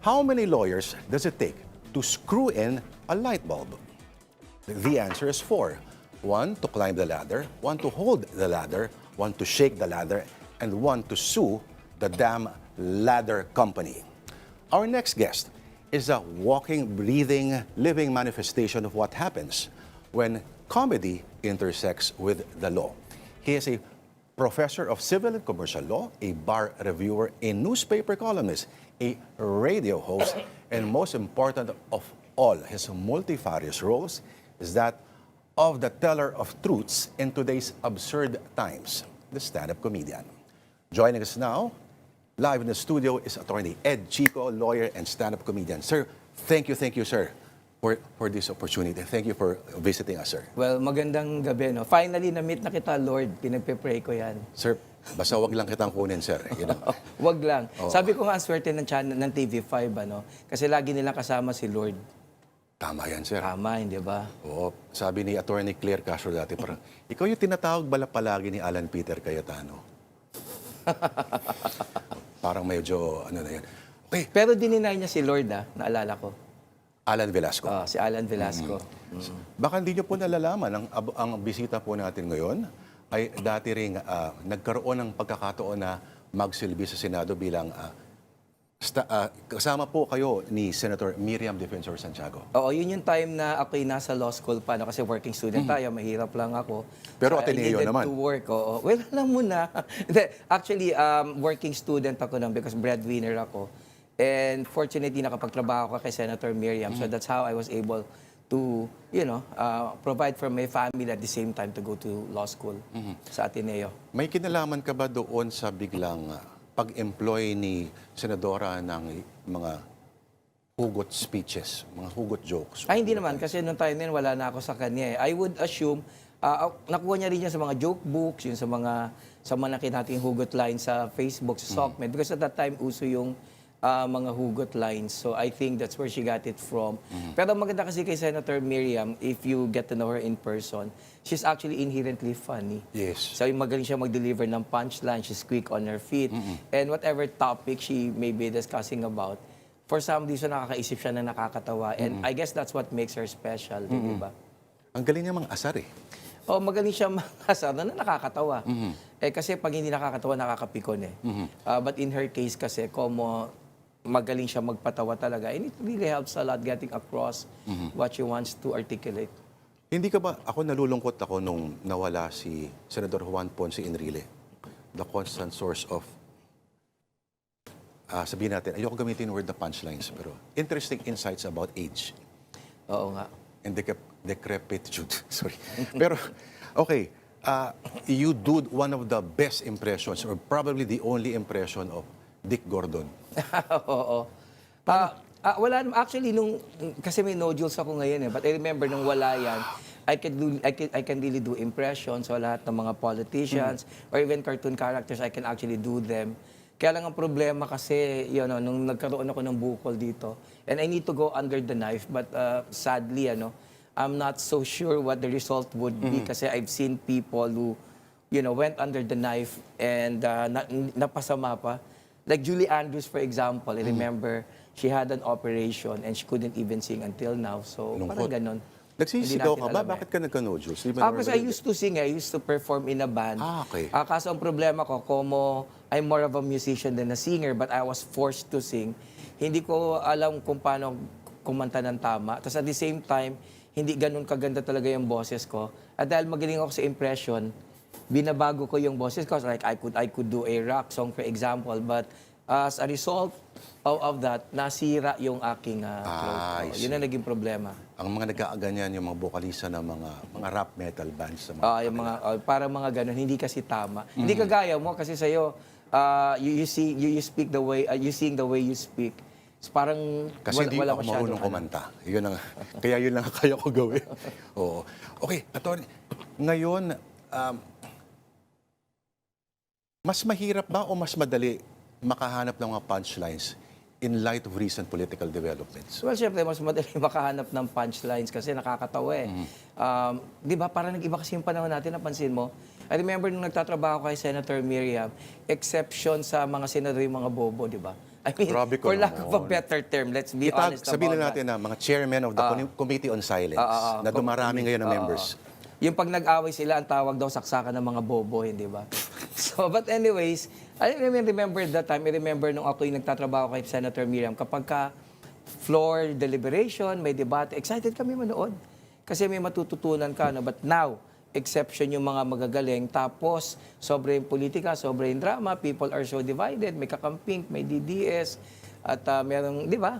How many lawyers does it take to screw in a light bulb? The answer is 4. 1 to climb the ladder, 1 to hold the ladder, 1 to shake the ladder, and 1 to sue the damn ladder company. Our next guest is a walking, breathing, living manifestation of what happens when comedy intersects with the law. He is a professor of civil and commercial law, a bar reviewer, a newspaper columnist, a radio host, and most important of all, his multifarious roles is that of the teller of truths in today's absurd times, the stand-up comedian. Joining us now, live in the studio, is attorney Ed Chico, lawyer and stand-up comedian. Sir, thank you, sir, for this opportunity. Thank you for visiting us, sir. Well, magandang gabi, no? Finally, na-meet na kita, Lord. Pinagpe-pray ko yan. Sir, basta wag lang kitang kunin, sir. You know? Wag lang. Oo. Sabi ko nga, swerte ng channel ng TV5, ano? Kasi lagi nilang kasama si Lord. Tama yan, sir. Tama, hindi ba? Oo, sabi ni Attorney Claire Castro dati, parang, ikaw yung tinatawag bala palagi ni Alan Peter Cayetano. Parang medyo, ano na yan. Okay, Pero dininay niya si Lord, naalala ko. Alan Velasco. Si Alan Velasco. Baka hindi nyo po nalalaman, ang bisita po natin ngayon ay dati ring nagkaroon ng pagkakataon na magsilbi sa Senado bilang kasama po kayo ni Senator Miriam Defensor Santiago. Oo, yun yung time na ako'y nasa law school pa, no? Kasi working student tayo, mahirap lang ako. Pero So, Ateneo I needed naman. to work, oo. Well, alam mo na. Actually, working student ako nun because breadwinner ako. And fortunately, nakapagtrabaho ka kay Senator Miriam. So that's how I was able to, provide for my family at the same time to go to law school sa Ateneo. May kinalaman ka ba doon sa biglang pag-employ ni Senadora ng mga hugot speeches, mga hugot jokes? Ay, hindi naman. Kasi nung time na yun, wala na ako sa kanya. I would assume, nakuha niya rin yan sa mga joke books, yun sa mga nakita natin hugot lines sa Facebook, sa SOCMED. Because at that time, uso yung mga hugot lines. So I think that's where she got it from. Pero maganda kasi kay Senator Miriam, if you get to know her in person, she's actually inherently funny. Yes. So magaling siya mag-deliver ng punchline, she's quick on her feet. And whatever topic she may be discussing about, for some reason nakakaisip siya na nakakatawa. And I guess that's what makes her special, di ba? Ang galing niya mga asar eh. Oh, magaling siya makasar na nakakatawa. Eh kasi pag hindi nakakatawa, nakakapikon eh. But in her case kasi, magaling siya magpatawa talaga. And it really helps a lot getting across what she wants to articulate. Hindi ka ba, ako nalulungkot ako nung nawala si Senador Juan Ponce Enrile, the constant source of, sabihin natin, ayoko gamitin yung word na punchlines, pero interesting insights about age. Oo nga. And decrepitude. Sorry. Pero, okay, you do one of the best impressions, or probably the only impression of Dick Gordon. Oo. Wala naman. Actually, kasi may nodules ako ngayon eh. But I remember nung wala yan, I can really do impressions. So lahat ng mga politicians or even cartoon characters, I can actually do them. Kaya lang ang problema kasi, nung nagkaroon ako ng bukol dito, and I need to go under the knife, but sadly, I'm not so sure what the result would be kasi I've seen people who, went under the knife and napasama pa. Like Julie Andrews, for example, I remember she had an operation and she couldn't even sing until now. So, parang ganon. Nagsisigaw ka ba? Alam Bakit ka nagka-nodules? Because I used to sing, I used to perform in a band. Okay. Kaso ang problema ko, I'm more of a musician than a singer, but I was forced to sing. Hindi ko alam kung paano kumanta ng tama. Tapos at the same time, hindi ganun kaganda talaga yung boses ko. At dahil magaling ako sa impression, binabago ko yung boses ko. Like I could do a rock song, for example, but as a result of that, nasira yung aking throat. Yun ang naging problema. Ang mga nagkaaganyan, yung mga bokalista ng mga rap metal bands. Yung mga, para mga ganun, hindi kasi tama. Hindi kagaya mo kasi sa'yo, you speak the way, you sing the way you speak. Parang kasi hindi ako marunong kumanta. Kaya yun lang kaya ko gawin. Oo. Okay, attorney, ngayon, mas mahirap ba o mas madali makahanap ng mga punchlines in light of recent political developments? Well, syempre, mas madali makahanap ng punchlines kasi nakakatawa eh. Di ba, parang nag-iba kasi yung panahon natin, napansin mo? I remember nung nagtatrabaho kay Senator Miriam, exception sa mga senador yung mga bobo, di ba? I mean, Grabe ka for lack of a naman. better term, let's be honest about Sabihin that. natin na mga chairman of the Committee on Silence na dumarami ngayon ng members. Yung pag nag-away sila, ang tawag daw saksakan ng mga bobo, hindi ba? So, but anyways, I remember that time, I remember nung ako yung nagtatrabaho kay Senator Miriam, kapag ka floor deliberation, may debate, excited kami manood. Kasi may matututunan ka, no? But now, exception yung mga magagaling, tapos sobra yung politika, sobra yung drama, people are so divided, may kakamping, may DDS, at merong, di ba?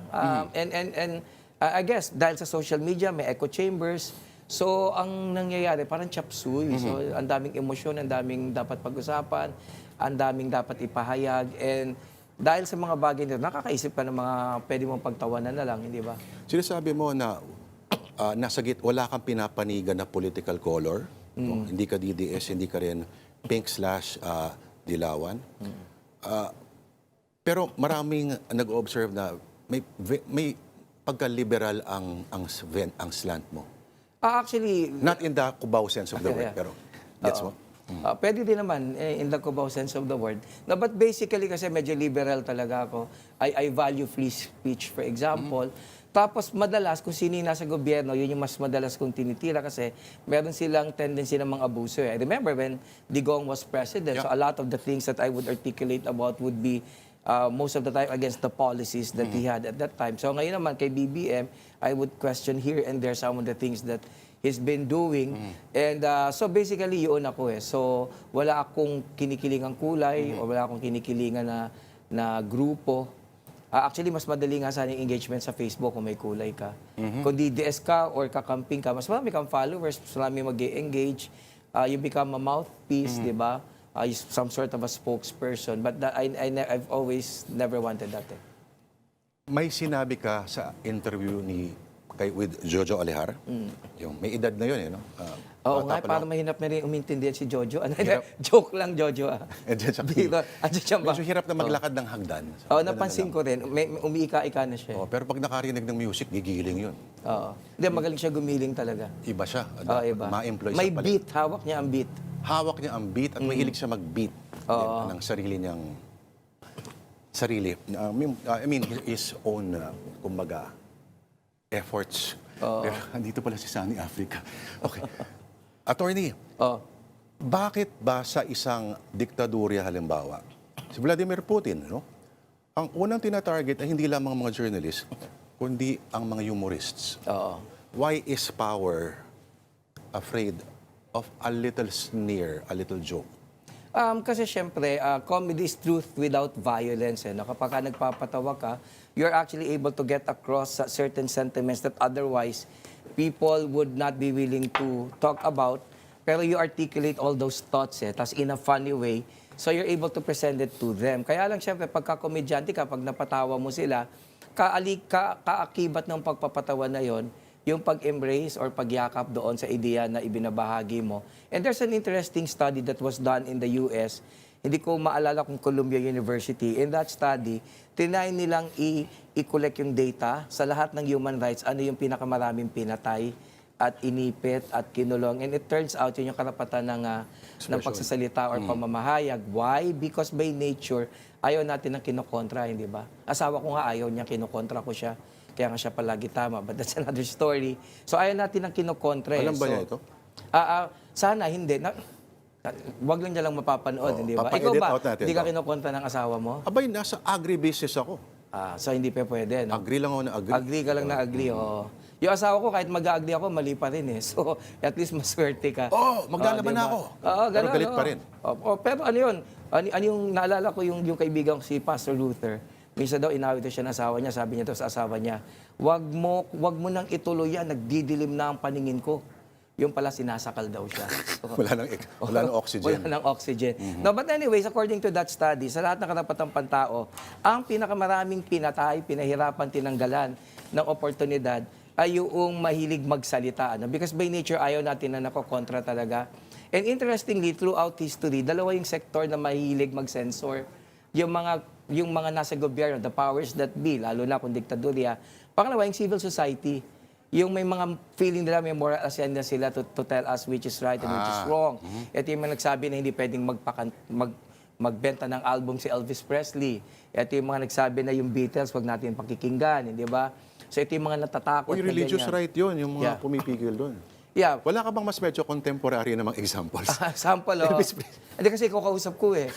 I guess, dahil sa social media, may echo chambers, so, ang nangyayari, parang chop suey. So, ang daming emosyon, ang daming dapat pag-usapan, ang daming dapat ipahayag. And dahil sa mga bagay nito, nakakaisip ka ng mga pwede mong pagtawanan na lang, hindi ba? Sinasabi mo na wala kang pinapanigan na political color. No? Hindi ka DDS, hindi ka rin pink/dilawan. Pero maraming nag-observe na may pagka-liberal ang slant mo. Actually, Not in the Cubao sense of the word, pero gets mo? pwede din naman in the Cubao sense of the word. No, but basically kasi medyo liberal talaga ako. I value free speech, for example. Tapos madalas, kung sino yung nasa gobyerno, yun yung mas madalas kong tinitira kasi meron silang tendency ng mga abuso. I remember when Digong was president, so a lot of the things that I would articulate about would be most of the time against the policies that he had at that time. So ngayon naman kay BBM, I would question here and there some of the things that he's been doing. And so basically yun ako eh. So wala akong kinikilingang kulay o wala akong kinikilingan na grupo. Actually, mas madali nga sana yung engagement sa Facebook kung may kulay ka. Kung DDS ka or kakamping ka, mas marami kang followers, mas marami mag-engage. You become a mouthpiece, di ba? Some sort of a spokesperson. But I've always never wanted that. May sinabi ka sa interview with Jojo Alihar. Yung may edad na yun, eh, no? Oo nga, Bata pa parang lang. mahirap na rin umintindihan si Jojo. Joke lang, Jojo. Andiyan siya. Andiyan siya ba? Medyo hirap na maglakad ng hagdan. Oo, napansin ko rin. Umiika-ika na siya. Oh, pero pag nakarinig ng music, gigiling yun. Oo. Hindi, magaling siya gumiling talaga. Iba siya. Oo, iba. Ma-employ May siya pala. beat, hawak niya ang beat. Hawak niya ang beat at mahilig siya mag-beat ng sarili niyang I mean, his own, kumbaga, efforts. Pero andito pala si Sunny Africa. Okay. Attorney, bakit ba sa isang diktadurya halimbawa, si Vladimir Putin, no? Ang unang tinatarget ay hindi lamang mga journalists, kundi ang mga humorists. Why is power afraid of a little sneer, a little joke? Kasi syempre, comedy is truth without violence. Eh, no? Kapag ka nagpapatawa ka, you're actually able to get across certain sentiments that otherwise people would not be willing to talk about. Pero you articulate all those thoughts, tas in a funny way, so you're able to present it to them. Kaya lang syempre, pagka-komedyante ka, pag napatawa mo sila, kaakibat ng pagpapatawa na yon, yung pag-embrace or pagyakap doon sa ideya na ibinabahagi mo. And there's an interesting study that was done in the US. Hindi ko maalala kung Columbia University. In that study, tinay nilang i-collect yung data sa lahat ng human rights, ano yung pinakamaraming pinatay at inipit at kinulong. And it turns out yun yung karapatan ng pagsasalita or pamamahayag. Why? Because by nature, ayaw natin ng kinokontra, hindi ba? Asawa ko nga ayaw niya, kinokontra ko siya. Kaya nga siya palagi tama, but that's another story. So ayaw natin ng kinokontra. Alam ba niya ito? Sana hindi. Wag lang niya lang mapapanood, hindi ba? Ikaw papa-edit ba, out natin hindi ka to. kinokontra ng asawa mo? Abay, nasa agribusiness ako. So hindi pa pwede, no? Agree lang ako na agree. Agree ka lang na agree, oo. Yung asawa ko, kahit mag-agree ako, mali pa rin eh. So, at least maswerte ka. Maglalaban na ako. Oo, Pero ganun, galit pa rin. Pero ano yun? Ano yung naalala ko yung kaibigan ko si Pastor Luther. Minsan daw inawit siya ng asawa niya, sabi niya to sa asawa niya, wag mo nang ituloy yan, nagdidilim na ang paningin ko. Yung pala sinasakal daw siya. Wala nang oxygen. Wala nang oxygen. No, but anyways, according to that study, sa lahat ng karapatang pantao, ang pinakamaraming pinatay, pinahirapan, tinanggalan ng oportunidad ay yung mahilig magsalita. Ano? Because by nature, ayaw natin na nakokontra talaga. And interestingly, throughout history, dalawa yung sektor na mahilig mag-censor. Yung mga nasa gobyerno, the powers that be, lalo na kung diktadurya. Pangalawa, yung civil society. Yung may mga feeling nila, may moral ascendant sila to tell us which is right and which is wrong. Ito yung mga nagsabi na hindi pwedeng magbenta ng album si Elvis Presley. Ito yung mga nagsabi na yung Beatles, wag natin pakikinggan, di ba? So ito yung mga natatakot O yung na religious ganyan. right yun, yung mga Yeah. pumipigil doon. Yeah. Wala ka bang mas medyo contemporary namang examples? Sample, oh. Elvis Presley. Hindi kasi kakausap ko eh.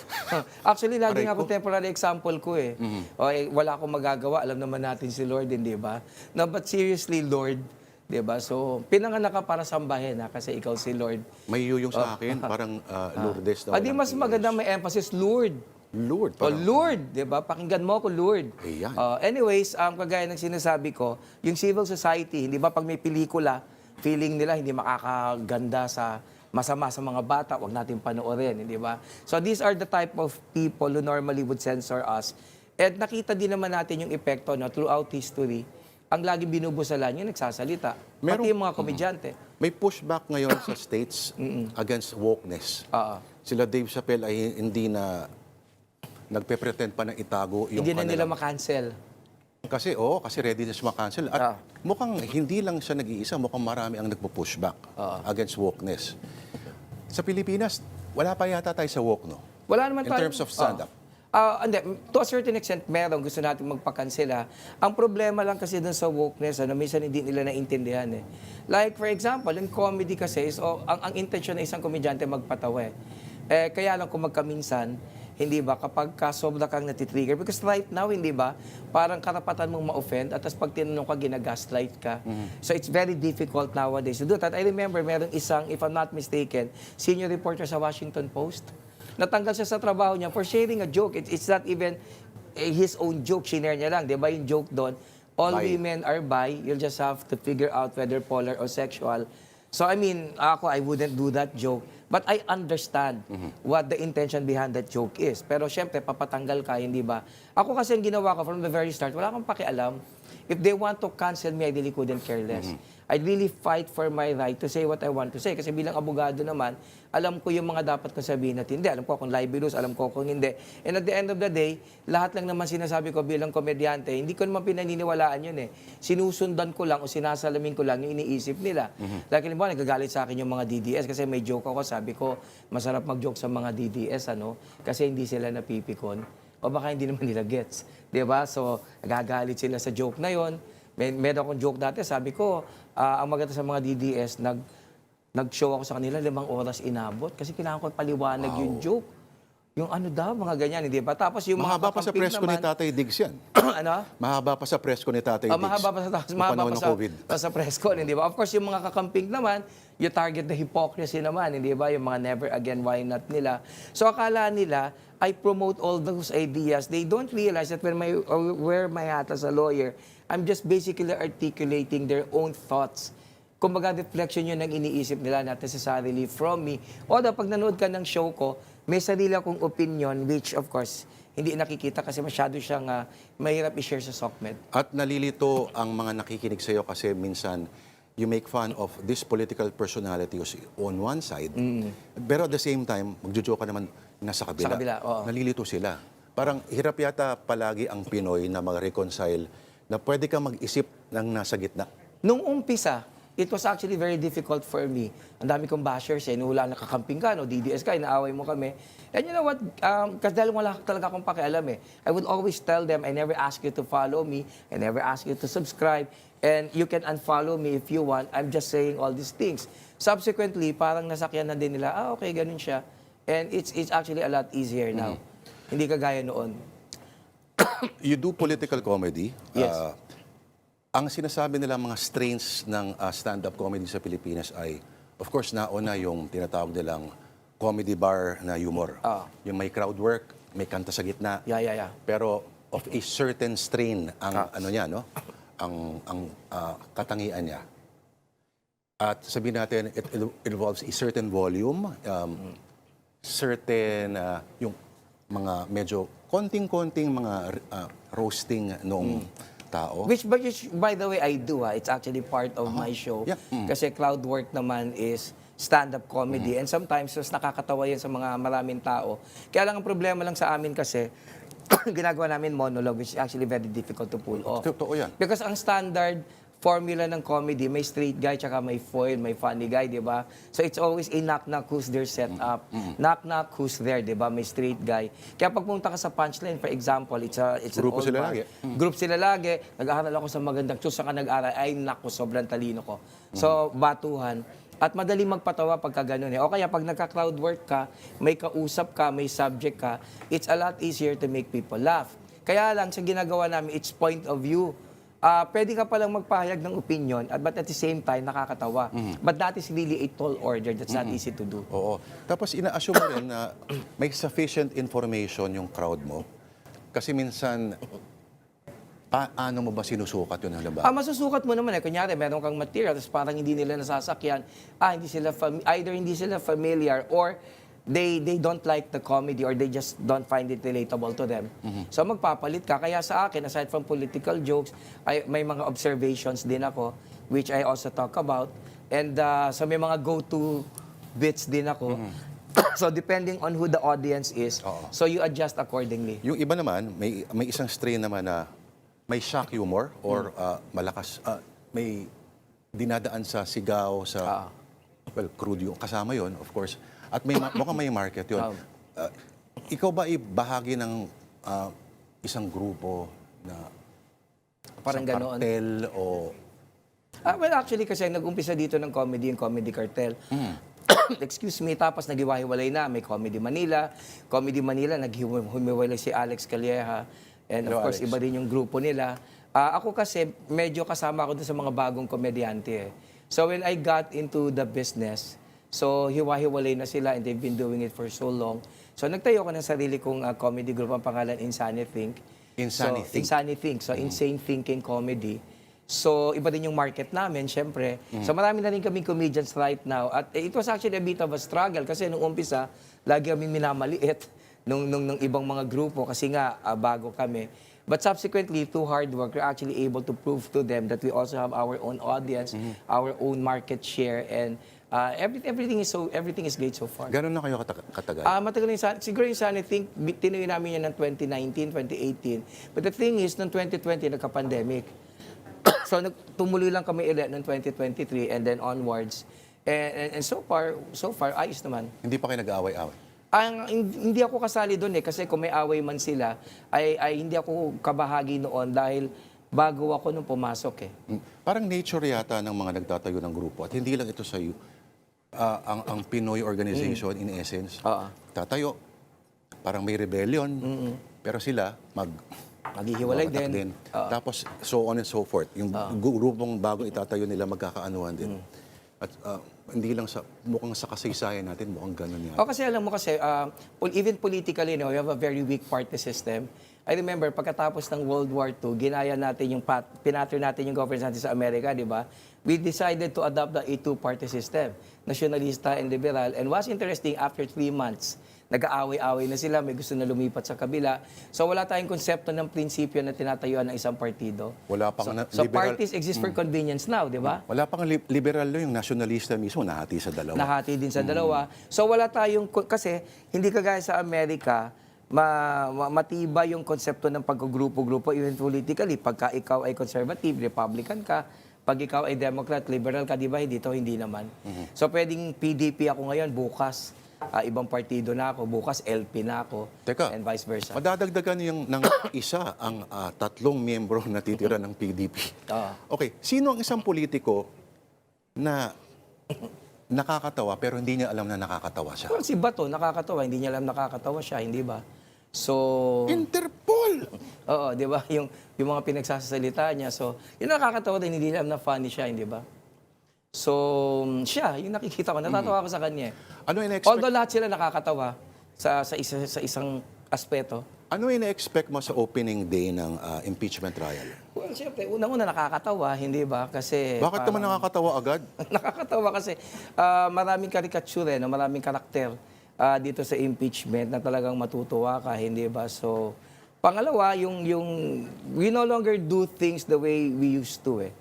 Actually, lagi Aray nga ko. contemporary example ko eh. Okay, wala akong magagawa. Alam naman natin si Lord din, di ba? No, but seriously, Lord, di ba? So, pinanganak ka para sambahin ha, kasi ikaw si Lord. May yuyong sa akin, parang Lourdes na Di walang mas English. maganda may emphasis, Lord. Lord. O Parang, Lord, di ba? Pakinggan mo ako, Lord. Ayan. Anyways, kagaya ng sinasabi ko, yung civil society, hindi ba pag may pelikula, feeling nila hindi makakaganda sa masama sa mga bata, wag natin panoorin, hindi ba? So these are the type of people who normally would censor us. At nakita din naman natin yung epekto no, throughout history. Ang laging binubusalan yung nagsasalita. Pati yung mga komedyante. may pushback ngayon sa states against wokeness. Oo. Sila Dave Chappelle ay hindi na nagpe-pretend pa na itago yung Hindi na nila kanilang... makancel. Kasi ready na siya makancel. At mukhang hindi lang siya nag-iisa, mukhang marami ang nagpo-pushback against wokeness. Sa Pilipinas, wala pa yata tayo sa woke, no? Wala naman In terms of stand-up. Hindi, to a certain extent, meron. Gusto natin magpakansela. Ang problema lang kasi dun sa wokeness, minsan hindi nila naintindihan eh. Like, for example, in comedy kasi, ang intention ng isang komedyante magpatawa eh. Kaya lang kung magkaminsan, hindi ba, kapag sobra kang natitrigger, because right now, hindi ba, parang karapatan mong ma-offend, at tas pag tinanong ka, ginagaslight ka. So it's very difficult nowadays to do that. I remember, meron isang, if I'm not mistaken, senior reporter sa Washington Post, natanggal siya sa trabaho niya for sharing a joke. It's not even his own joke, shinare niya lang. Di ba yung joke doon? All Bi. women are bi. You'll just have to figure out whether polar or sexual. So I mean, I wouldn't do that joke. But I understand what the intention behind that joke is. Pero syempre, papatanggal ka, hindi ba? Ako kasi ang ginawa ko from the very start, wala akong pakialam. If they want to cancel me, I really couldn't care less. I really fight for my right to say what I want to say. Kasi bilang abogado naman, alam ko yung mga dapat kong sabihin at hindi. Alam ko kung libelous, alam ko kung hindi. And at the end of the day, lahat lang naman sinasabi ko bilang komedyante, hindi ko naman pinaniniwalaan yun eh. Sinusundan ko lang o sinasalamin ko lang yung iniisip nila. Like, halimbawa, nagagalit sa akin yung mga DDS kasi may joke ako, sabi ko, masarap mag-joke sa mga DDS, kasi hindi sila napipikon. O baka hindi naman nila gets. Di ba? So, nagagalit sila sa joke na yon. Meron akong joke dati, sabi ko, ang maganda sa mga DDS, nag-show ako sa kanila, 5 oras inabot. Kasi kailangan ko paliwanag yung joke. Yung mga ganyan, hindi ba? Tapos yung Mahaba mga pa sa kakamping press ko ni naman, Tatay Diggs yan. ano? Mahaba pa sa press ko ni Tatay Diggs. Mahaba pa Noong panahon ng COVID. sa press con, hindi ba? Of course, yung mga kakamping naman, you target the hypocrisy naman, hindi ba? Yung mga never again, why not nila. So akala nila, I promote all those ideas. They don't realize that when wear my hat as a lawyer, I'm just basically articulating their own thoughts. Kumbaga, reflection yun ng iniisip nila, not necessarily from me. Although, pag nanood ka ng show ko, may sarili akong opinion, which of course, hindi nakikita kasi masyado siyang mahirap i-share sa SOCMED. At nalilito ang mga nakikinig sa iyo kasi minsan you make fun of this political personality on one side. Pero at the same time, magjo-joke ka naman nasa kabila. Sa kabila, oo. Nalilito sila. Parang hirap yata palagi ang Pinoy na mag-reconcile na pwede kang mag-isip ng nasa gitna. Nung umpisa, it was actually very difficult for me. Ang dami kong bashers wala nakakamping ka, DDS ka, inaaway mo kami. And you know what, kasi dahil wala talaga akong pakialam I would always tell them, I never ask you to follow me, I never ask you to subscribe, and you can unfollow me if you want, I'm just saying all these things. Subsequently, parang nasakyan na din nila, okay, ganun siya. And it's actually a lot easier now. Hindi kagaya noon. You do political comedy. Yes. Ang sinasabi nila mga strains ng stand-up comedy sa Pilipinas ay, of course, nauna yung tinatawag nilang comedy bar na humor. Yung may crowd work, may kanta sa gitna. Yeah. Pero of a certain strain ang niya, no? Ang katangian niya. At sabihin natin, it involves a certain volume, certain yung mga medyo konting-konting mga roasting nung tao. Which, by the way, I do. It's actually part of my show. Yeah. Kasi crowd work naman is stand-up comedy. And sometimes, mas nakakatawa yan sa mga maraming tao. Kaya lang ang problema lang sa amin kasi, ginagawa namin monologue, which is actually very difficult to pull off. Totoo yan. Because ang standard formula ng comedy, may straight guy, tsaka may foil, may funny guy, di ba? So it's always a knock-knock who's there set up. Knock-knock who's there, di ba? May straight guy. Kaya pag pumunta ka sa punchline, for example, it's an Grupo old sila bar. lagi. Group sila lagi. Nag-aaral ako sa magandang church, saka nag-aaral. Ay, naku, sobrang talino ko. So, batuhan. At madaling magpatawa pagka ganun eh. O kaya pag nagka-crowd work ka, may kausap ka, may subject ka, it's a lot easier to make people laugh. Kaya lang, sa ginagawa namin, it's point of view. Pwede ka palang magpahayag ng opinion, but at the same time, nakakatawa. But that is really a tall order. That's not easy to do. Oo. Tapos ina-assume mo rin na may sufficient information yung crowd mo. Kasi minsan, paano mo ba sinusukat yun, halimbawa? Masusukat mo naman eh. Kunyari, meron kang material, tapos parang hindi nila nasasakyan. Either hindi sila familiar or they don't like the comedy or they just don't find it relatable to them. So magpapalit ka. Kaya sa akin, aside from political jokes, may mga observations din ako, which I also talk about. And so may mga go-to bits din ako. So depending on who the audience is, so you adjust accordingly. Yung iba naman, may isang strain naman na may shock humor or malakas, may dinadaan sa sigaw, sa, well, crude yung kasama yon of course. At mukhang may market yun. Ikaw ba bahagi ng isang grupo na Parang isang ganoon. cartel o... Well, actually, kasi nag-umpisa dito ng comedy, yung Comedy Cartel. Excuse me, tapos naghiwa-hiwalay na. May Comedy Manila. Comedy Manila, naghiwalay si Alex Calleja. And of Hello, course, Alex. iba din yung grupo nila. Ako kasi, medyo kasama ako dun sa mga bagong komedyante. So when I got into the business, so hiwa-hiwalay na sila and they've been doing it for so long. So nagtayo ko ng sarili kong comedy group, ang pangalan Insani Think. Insani So, Think? Insani Think. So insane thinking comedy. So iba din yung market namin, syempre. So marami na rin kaming comedians right now. At it was actually a bit of a struggle kasi nung umpisa, lagi kami minamaliit nung ibang mga grupo kasi nga bago kami. But subsequently, through hard work, we're actually able to prove to them that we also have our own audience, our own market share, and everything is great so far. Gano'n na kayo katagal? Matagal na yung siguro yung Sun, I think, tinuloy namin yan ng 2019, 2018. But the thing is, noong 2020, nagka-pandemic. So, tumuloy lang kami ulit noong 2023 and then onwards. And so far, ayos naman. Hindi pa kayo nag-aaway-away? Hindi ako kasali doon eh, kasi kung may away man sila, ay hindi ako kabahagi noon dahil bago ako nung pumasok eh. Parang nature yata ng mga nagtatayo ng grupo at hindi lang ito sa ang Pinoy organization in essence. Tatayo, parang may rebellion, pero sila Maghihiwalay mag-attack din. Tapos so on and so forth. Yung grupong bagong itatayo nila magkakaanuhan din. At hindi lang mukhang sa kasaysayan natin, mukhang ganun yan. Kasi alam mo kasi, even politically, we have a very weak party system. I remember, pagkatapos ng World War II, ginaya natin pinatter natin yung governance natin sa Amerika, di ba? We decided to adopt the two-party system, nationalista and liberal. And what's interesting, after 3 months, nag-aaway-away na sila, may gusto na lumipat sa kabila. So wala tayong konsepto ng prinsipyo na tinatayuan ng isang partido. Wala pang So liberal. parties exist for convenience now, di ba? Wala pang liberal yung nationalista mismo, nahati sa dalawa. Nahati din sa dalawa. So wala tayong, kasi hindi kagaya sa Amerika, matibay yung konsepto ng pagkagrupo-grupo, even politically. Pagka ikaw ay conservative, Republican ka, pag ikaw ay Democrat, liberal ka, di ba? Hindi naman. So pwedeng PDP ako ngayon, bukas ibang partido na ako, bukas LP na ako, Teka, and vice versa. madadagdagan ng isa ang 3 miyembro na titira ng PDP. Okay, sino ang isang politiko na nakakatawa pero hindi niya alam na nakakatawa siya? Well, si Bato, nakakatawa, hindi niya alam nakakatawa siya, hindi ba? So, Interpol! oo, di ba? Yung mga pinagsasalita niya. So, yung nakakatawa din, hindi niya alam na funny siya, hindi ba? So, siya, yung nakikita ko, natatawa ako sa kanya. Ano Although lahat sila nakakatawa sa isang aspeto. Ano ina-expect mo sa opening day ng impeachment trial? Well, siyempre, unang-una nakakatawa, hindi ba? Kasi Bakit naman nakakatawa agad? nakakatawa kasi maraming karikature, no? Maraming karakter dito sa impeachment na talagang matutuwa ka, hindi ba? So, pangalawa, yung we no longer do things the way we used to eh.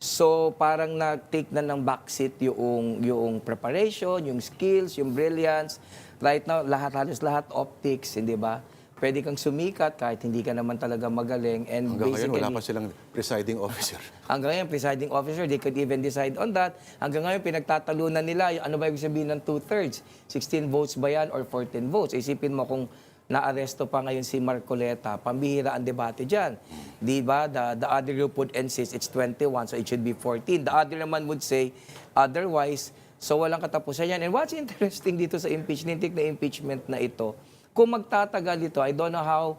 So, parang nag-take na ng backseat yung preparation, yung skills, yung brilliance. Right now, halos lahat optics, hindi ba? pwede kang sumikat kahit hindi ka naman talaga magaling. And Hanggang ngayon, basically, wala pa silang presiding officer. hanggang ngayon, presiding officer, they could even decide on that. Hanggang ngayon, pinagtatalunan nila, ano ba ibig sabihin ng 2/3? 16 votes ba yan or 14 votes? Isipin mo kung naaresto pa ngayon si Marcoleta, pambihira ang debate dyan. Di ba? The other group would insist it's 21, so it should be 14. The other naman would say otherwise, so walang katapusan yan. And what's interesting dito sa impeachment, na impeachment na ito, kung magtatagal ito, I don't know how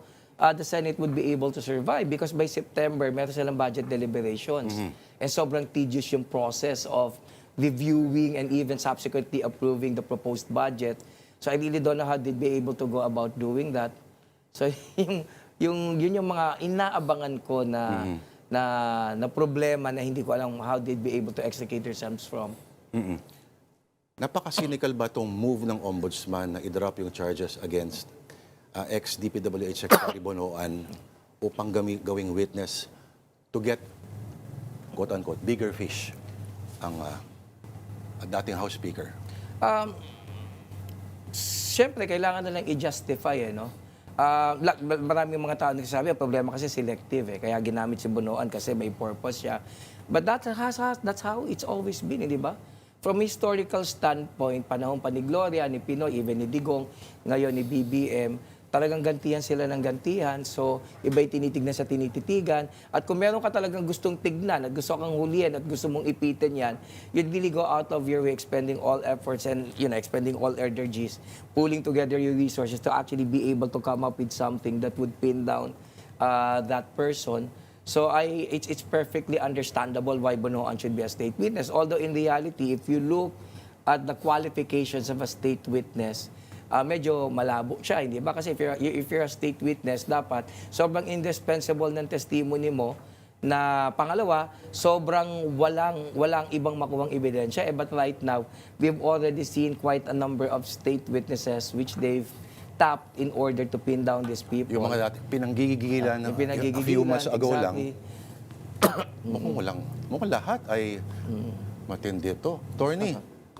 the Senate would be able to survive because by September, meron silang budget deliberations. And sobrang tedious yung process of reviewing and even subsequently approving the proposed budget. So I really don't know how they'd be able to go about doing that. So yun yung mga inaabangan ko na problema na hindi ko alam how they'd be able to execute themselves from. Napaka-cynical ba itong move ng ombudsman na i-drop yung charges against ex-DPWH Secretary Bonoan upang gawing witness to get, quote-unquote, bigger fish ang dating House Speaker? Siyempre, kailangan na lang i-justify, no? Maraming mga tao nagsasabi, ang problema kasi selective, kaya ginamit si Bonoan kasi may purpose siya. But that's how it's always been, di ba? From historical standpoint, panahon pa ni Gloria, ni Pinoy, even ni Digong, ngayon ni BBM, talagang gantihan sila ng gantihan. So, iba'y tinitignan sa tinititigan. At kung meron ka talagang gustong tignan at gusto kang hulihan at gusto mong ipitin yan, you'd really go out of your way expending all efforts and, expending all energies, pulling together your resources to actually be able to come up with something that would pin down that person. So it's perfectly understandable why Bonoan should be a state witness. Although in reality, if you look at the qualifications of a state witness, medyo malabo siya, hindi ba? Kasi if you're a state witness, dapat sobrang indispensable ng testimony mo na pangalawa, sobrang walang ibang makuhang ebidensya. But right now, we've already seen quite a number of state witnesses which they've tapped in order to pin down these people. Yung mga dati pinanggigigilan Yung a few months ago exactly. lang, mukhang lahat ay matindi ito. Attorney,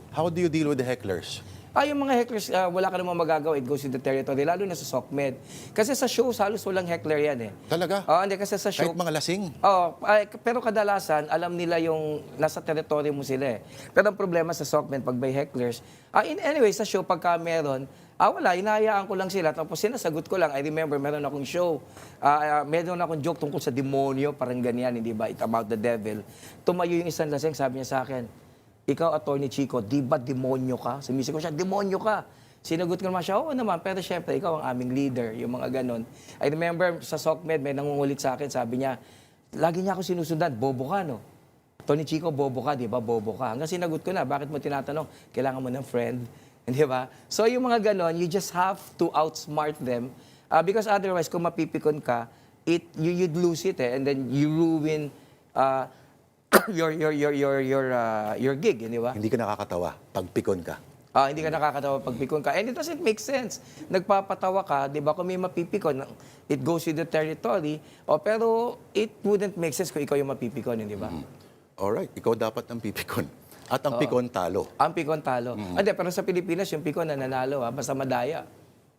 how do you deal with the hecklers? Yung mga hecklers, wala ka namang magagawa. It goes with the territory, lalo na sa SOCMED. Kasi sa shows, halos walang heckler yan Talaga? Hindi, kasi sa show... Kahit mga lasing? Pero kadalasan, alam nila yung nasa territory mo sila Pero ang problema sa SOCMED, pag may hecklers, anyway, sa show, pagka meron, wala, hinahayaan ko lang sila. Tapos sinasagot ko lang. I remember, meron akong show. Meron akong joke tungkol sa demonyo, parang ganyan, hindi ba? It's about the devil. Tumayo yung isang lasing, sabi niya sa akin, ikaw, Attorney Chico, di ba demonyo ka? Sumisi ko siya, demonyo ka. Sinagot ko naman siya, oo naman, pero syempre, ikaw ang aming leader, yung mga ganon. I remember sa SOCMED, may nangungulit sa akin, sabi niya, lagi niya ako sinusundan, bobo ka, no? Tony Chico, bobo ka, di ba? Bobo ka. Hanggang sinagot ko na, bakit mo tinatanong? Kailangan mo ng friend, di ba? So yung mga ganon, you just have to outsmart them because otherwise, kung mapipikon ka, you'd lose it and then you ruin your gig, di ba? Hindi ka nakakatawa pag pikon ka. Hindi ka nakakatawa pag pikon ka. And it doesn't make sense. Nagpapatawa ka, di ba? Kung may mapipikon, it goes with the territory. Pero it wouldn't make sense kung ikaw yung mapipikon, di ba? Alright, ikaw dapat ang pipikon. At ang pikon talo. Ang pikon talo. Hindi, pero sa Pilipinas, yung pikon nananalo, basta madaya.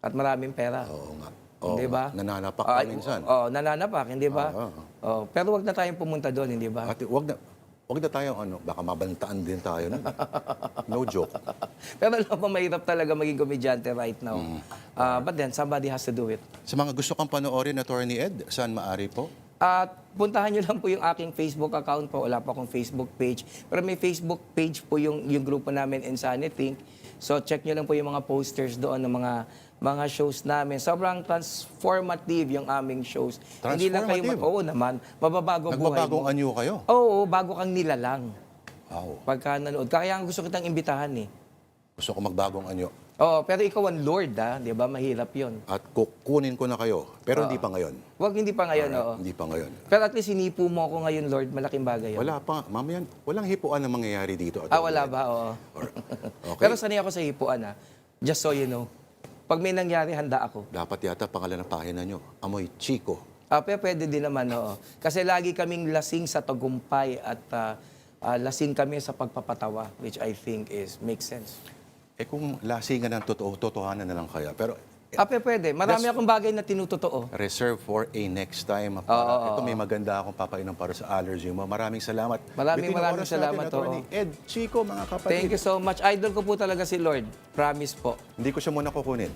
At maraming pera. Oo nga. Oo, Di ba? nananapak ka minsan. Nananapak, hindi ba? Pero wag na tayong pumunta doon, hindi ba? At wag na tayong baka mabantaan din tayo nun. No joke. Pero alam mo, mahirap talaga maging komedyante right now. But then, somebody has to do it. Sa mga gusto kang panoorin, Attorney Ed, saan maaari po? At puntahan nyo lang po yung aking Facebook account po. Wala pa akong Facebook page. Pero may Facebook page po yung grupo namin, Insani Think. So check nyo lang po yung mga posters doon ng mga shows namin. Sobrang transformative yung aming shows. Hindi lang kayo, oo naman, mababago buhay mo. Nagbabagong anyo kayo? Oo, bago kang nilalang. Wow. Pagka nanood. Kaya gusto kitang imbitahan Gusto ko magbagong anyo. Oo, pero ikaw ang Lord, di ba? Mahirap yon. At kukunin ko na kayo. Pero hindi pa ngayon. Wag hindi pa ngayon, oo. Hindi pa ngayon. Pero at least hinipo mo ako ngayon, Lord. Malaking bagay yun. Wala pa. Mamaya, walang hipuan na mangyayari dito. Wala ba? Oo. Okay. Pero sanay ako sa hipuan, Just so you know. Pag may nangyari, handa ako. Dapat yata pangalan ng pahina nyo. Amoy Chico. Pero pwede din naman, oo. Kasi lagi kaming lasing sa tagumpay at lasing kami sa pagpapatawa, which I think makes sense. Kung lasingan ng totohanan na lang kaya. Pero Pwede. Marami akong bagay na tinutotoo. Reserve for a next time. Ito may maganda akong papainom para sa allergy mo. Maraming salamat. Maraming Bitin ang oras salamat, natin, Attorney Ed Chico, mga kapatid. Thank you so much. Idol ko po talaga si Lord. Promise po. Hindi ko siya muna kukunin.